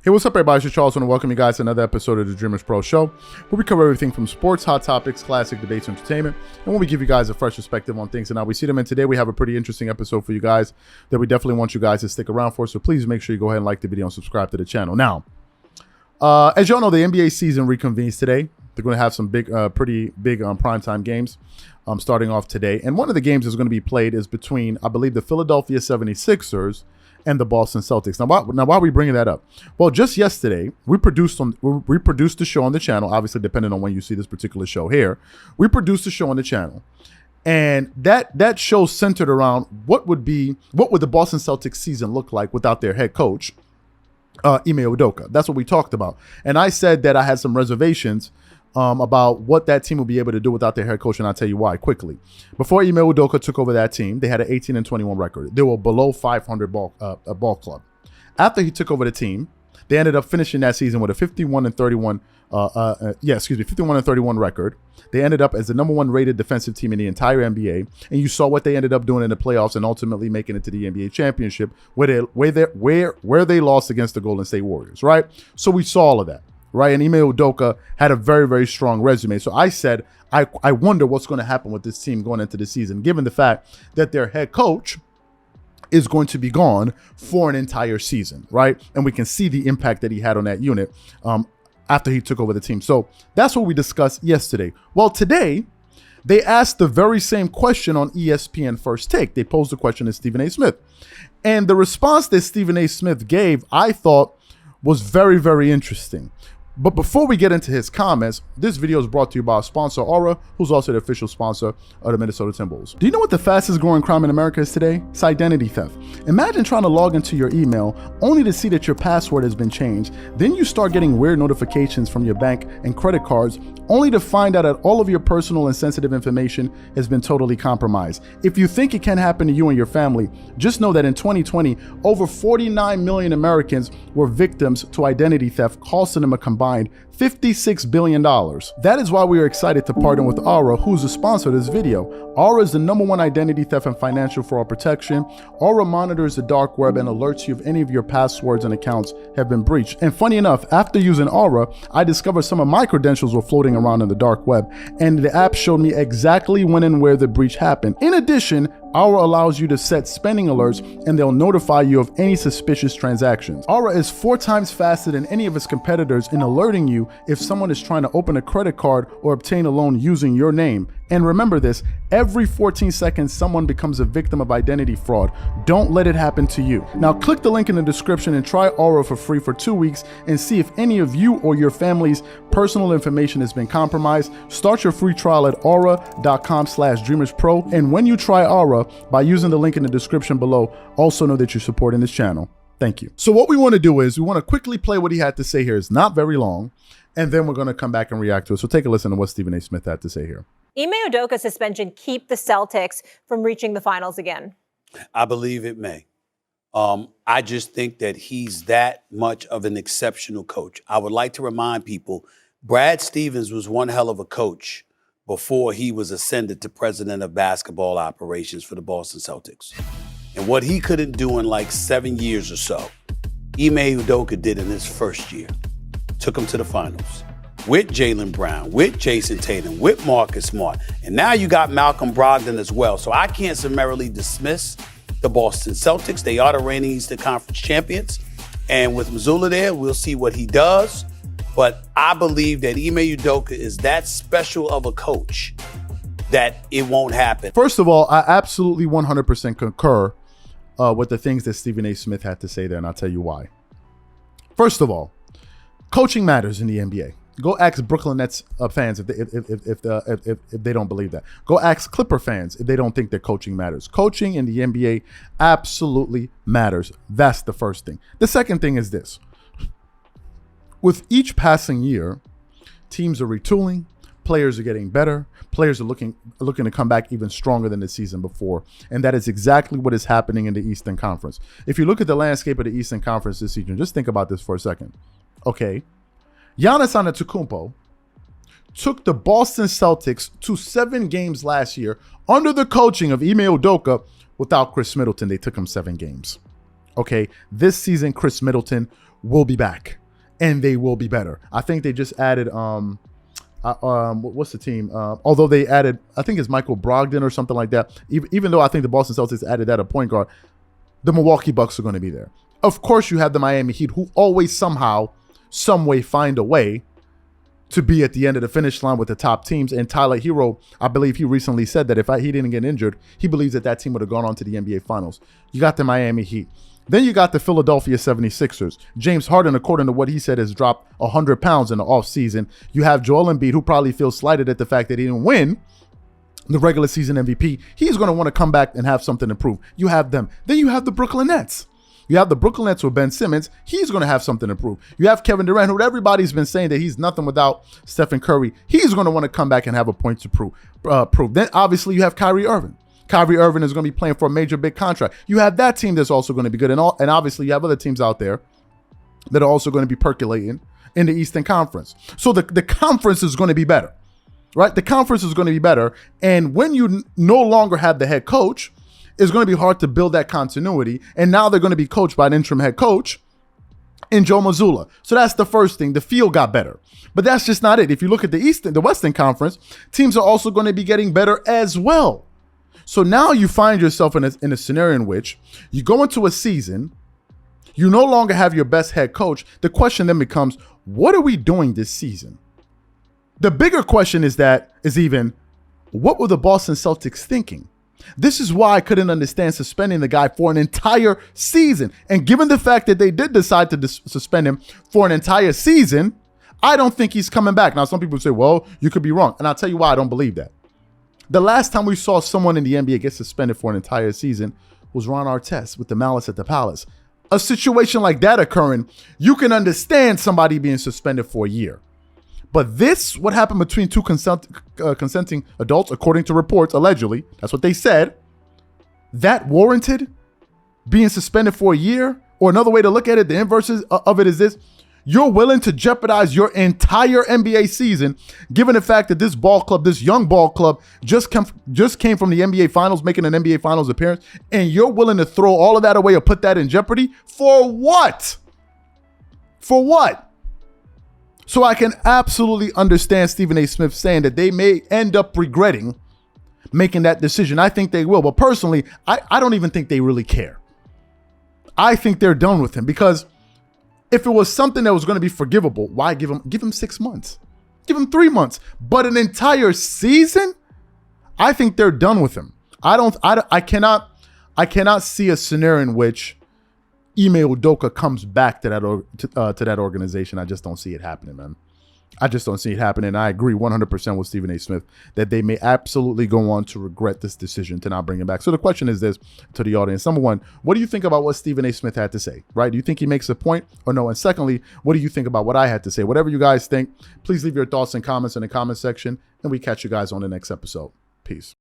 Hey, what's up, everybody? It's Charles. I want to welcome you guys to another episode of the Dreamerspro Show, where we cover everything from sports, hot topics, classic debates, entertainment, and when we give you guys a fresh perspective on things and how we see them. And today we have a pretty interesting episode for you guys that we definitely want you guys to stick around for. So please make sure you go ahead and like the video and subscribe to the channel. Now, as y'all know, the NBA season reconvenes today. They're going to have some pretty big primetime games starting off today. And one of the games that's going to be played is between, I believe, the Philadelphia 76ers and the Boston Celtics. Now, why are we bringing that up? Well, just yesterday, we produced the show on the channel, obviously depending on when you see this particular show here. We produced the show on the channel. And that show centered around what would the Boston Celtics season look like without their head coach, Ime Udoka. That's what we talked about. And I said that I had some reservations about what that team will be able to do without their head coach, and I'll tell you why quickly. Before Ime Udoka took over that team, they had an 18-21 record. They were below 500 ball club. After he took over the team, they ended up finishing that season with a 51-31 record. They ended up as the #1 rated defensive team in the entire NBA, and you saw what they ended up doing in the playoffs and ultimately making it to the NBA championship, where they lost against the Golden State Warriors, right? So we saw all of that. Right, and Ime Udoka had a very, very strong resume. So I said, I wonder what's going to happen with this team going into the season, given the fact that their head coach is going to be gone for an entire season, right? And we can see the impact that he had on that unit after he took over the team. So that's what we discussed yesterday. Well, today, they asked the very same question on ESPN First Take. They posed the question to Stephen A. Smith. And the response that Stephen A. Smith gave, I thought, was very, very interesting. But before we get into his comments, this video is brought to you by our sponsor, Aura, who's also the official sponsor of the Minnesota Timberwolves. Do you know what the fastest growing crime in America is today? It's identity theft. Imagine trying to log into your email only to see that your password has been changed. Then you start getting weird notifications from your bank and credit cards, only to find out that all of your personal and sensitive information has been totally compromised. If you think it can happen to you and your family, just know that in 2020, over 49 million Americans were victims to identity theft, costing them a combined $56 billion. That is why we are excited to partner with Aura, who's the sponsor of this video. Aura is the #1 identity theft and financial fraud protection. Aura monitors the dark web and alerts you if any of your passwords and accounts have been breached. And funny enough, after using Aura, I discovered some of my credentials were floating around in the dark web, and the app showed me exactly when and where the breach happened. In addition, Aura allows you to set spending alerts, and they'll notify you of any suspicious transactions. Aura is 4 times faster than any of its competitors in alerting you if someone is trying to open a credit card or obtain a loan using your name. And remember this, every 14 seconds, someone becomes a victim of identity fraud. Don't let it happen to you. Now click the link in the description and try Aura for free for 2 weeks and see if any of you or your family's personal information has been compromised. Start your free trial at aura.com/dreamerspro. And when you try Aura, by using the link in the description below, also know that you're supporting this channel. Thank you. So what we want to do is we want to quickly play what he had to say here. It's not very long. And then we're going to come back and react to it. So take a listen to what Stephen A. Smith had to say here. Ime Udoka's suspension keep the Celtics from reaching the finals again? I believe it may. I just think that he's that much of an exceptional coach. I would like to remind people, Brad Stevens was one hell of a coach before he was ascended to president of basketball operations for the Boston Celtics. And what he couldn't do in like 7 years or so, Ime Udoka did in his first year. Took him to the finals with Jaylen Brown, with Jason Tatum, with Marcus Smart. And now you got Malcolm Brogdon as well. So I can't summarily dismiss the Boston Celtics. They are the reigning Eastern Conference champions. And with Mazzulla there, we'll see what he does. But I believe that Ime Udoka is that special of a coach that it won't happen. First of all, I absolutely 100% concur with the things that Stephen A. Smith had to say there, and I'll tell you why. First of all, coaching matters in the NBA. Go ask Brooklyn Nets fans if they don't believe that. Go ask Clipper fans if they don't think that coaching matters. Coaching in the NBA absolutely matters. That's the first thing. The second thing is this. With each passing year, teams are retooling, players are getting better, players are looking to come back even stronger than the season before. And that is exactly what is happening in the Eastern Conference. If you look at the landscape of the Eastern Conference this season, just think about this for a second. Okay, Giannis Antetokounmpo took the Boston Celtics to 7 games last year under the coaching of Ime Udoka. Without Chris Middleton, they took him 7 games. Okay, this season, Chris Middleton will be back, and they will be better. I think they just added what's the team? Although they added, I think it's Michael Brogdon or something like that. Even though I think the Boston Celtics added that a point guard, the Milwaukee Bucks are going to be there. Of course, you have the Miami Heat, who always somehow, some way find a way to be at the end of the finish line with the top teams. And Tyler Hero, I believe he recently said that if he didn't get injured, he believes that team would have gone on to the NBA Finals. You got the Miami Heat. Then you got the Philadelphia 76ers. James Harden, according to what he said, has dropped 100 pounds in the offseason. You have Joel Embiid, who probably feels slighted at the fact that he didn't win the regular season MVP. He's going to want to come back and have something to prove. You have them. Then you have the Brooklyn Nets. You have the Brooklyn Nets with Ben Simmons. He's going to have something to prove. You have Kevin Durant, who everybody's been saying that he's nothing without Stephen Curry. He's going to want to come back and have a point to prove. Then, obviously, you have Kyrie Irving. Kyrie Irving is going to be playing for a major big contract. You have that team that's also going to be good. And obviously, you have other teams out there that are also going to be percolating in the Eastern Conference. So the conference is going to be better, right? The conference is going to be better. And when you no longer have the head coach, it's going to be hard to build that continuity. And now they're going to be coached by an interim head coach in Joe Mazzulla. So that's the first thing. The field got better. But that's just not it. If you look at the Western Conference, teams are also going to be getting better as well. So now you find yourself in a scenario in which you go into a season, you no longer have your best head coach. The question then becomes, what are we doing this season? The bigger question is what were the Boston Celtics thinking? This is why I couldn't understand suspending the guy for an entire season. And given the fact that they did decide to suspend him for an entire season, I don't think he's coming back. Now, some people say, well, you could be wrong. And I'll tell you why I don't believe that. The last time we saw someone in the NBA get suspended for an entire season was Ron Artest with the Malice at the Palace. A situation like that occurring, you can understand somebody being suspended for a year. But this, what happened between two consenting adults, according to reports, allegedly, that's what they said, that warranted being suspended for a year? Or another way to look at it, the inverse of it is this: you're willing to jeopardize your entire NBA season, given the fact that this ball club, this young ball club, just came from the NBA Finals, making an NBA Finals appearance, and you're willing to throw all of that away or put that in jeopardy? For what? For what? So I can absolutely understand Stephen A. Smith saying that they may end up regretting making that decision. I think they will. But personally, I don't even think they really care. I think they're done with him, because if it was something that was going to be forgivable, why give him 6 months? Give him 3 months. But an entire season? I think they're done with him. I cannot see a scenario in which Ime Udoka comes back to that organization. I just don't see it happening, man. I just don't see it happening. I agree 100% with Stephen A. Smith that they may absolutely go on to regret this decision to not bring him back. So the question is this to the audience. Number one, what do you think about what Stephen A. Smith had to say, right? Do you think he makes a point or no? And secondly, what do you think about what I had to say? Whatever you guys think, please leave your thoughts and comments in the comment section, and we catch you guys on the next episode. Peace.